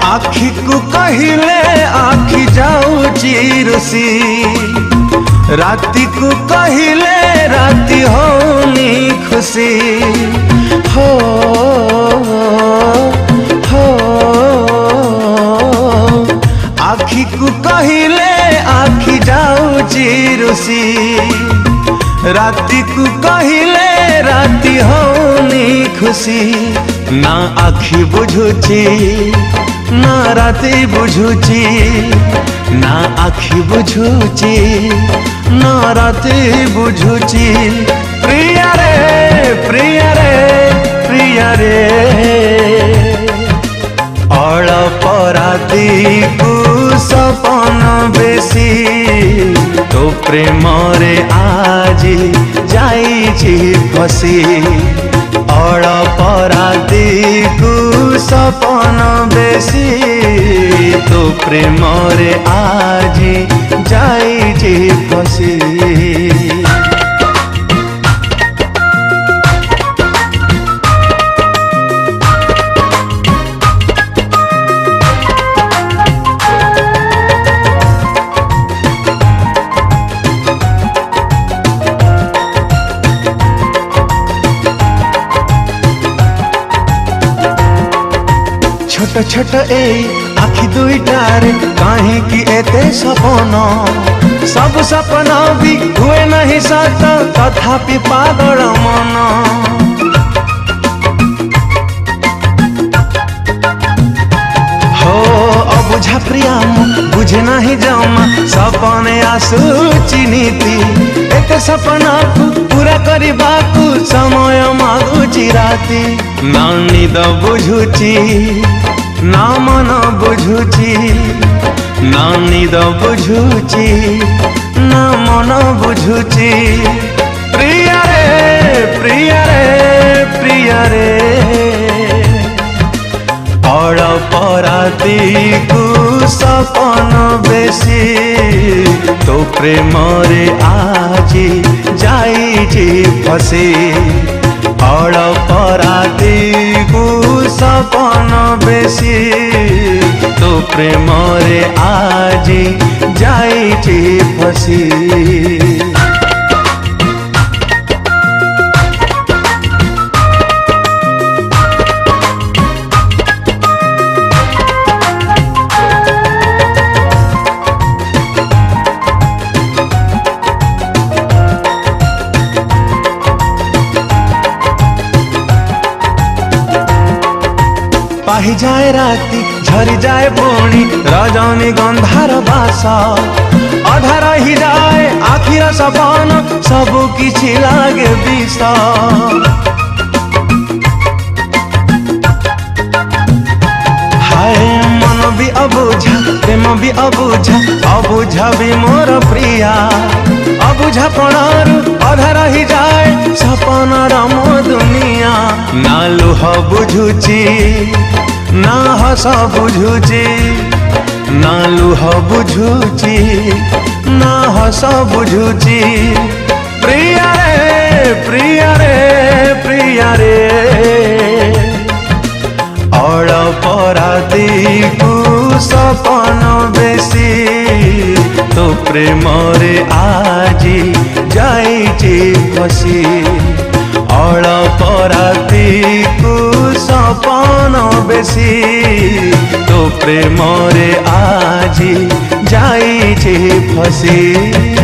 आखि को कहिले आखि जाऊची रुसी, राति को कहिले राति होनी खुशी। हो हो आखि को कहिले आखि जाऊची रुसी, राति को कहिले राति होनी खुशी। ना आखि बुझुची ना राति बुझुची, ना आखि बुझुची ना राति बुझुची। प्रिया रे प्रिया रे प्रिया रे, अळप राति को सपन बेसी, तो प्रेम रे आजी जाइछि फसी। अळप राति को सपन बेसी, तो प्रेम रे आजी जाइछि फसी। छोट छोट ए आखि दुईटार कहीं कि एते सपन, सब सपना भी हुए नहीं सत तथापि पागल मन। हो अबुझा प्रिया बुझे नहीं जमा, सपने आसूची नीति। एते सपना को पूरा करबा को समय मागुची राति। ना निद बुझुची ना मन बुझुची, ना निद बुझुची ना मन बुझुची। प्रिया रे प्रिया रे प्रिया रे, अळप राति को सपन बेसी, तो प्रेम रे आजी जाइछि फसी। अळप राति को सपन बेसी, तो प्रेम रे आजी जाइछि फसी। पाही जाए राति झरी जाए पुणी रजनी गंधार बास, अधा रही जाए आखिर सपन सबु किछि लागे विष। हाय मन भी अबुझा प्रेम भी अबुझा, अबुझा भी मोर प्रिया। अबुझा पणारु अधा रही जाए सपन रम दुनिया। ना लुह बुझुची ना हस बुझुची, ना लुह बुझुची ना हस बुझुची। प्रिया रे प्रिया रे प्रिया रे, अळप राति को सपन बेसी, तो प्रेम रे आजी जाइछि फसी। अळप राति को सपन बेसी, तो प्रेम रे आजी जाइछि फसी।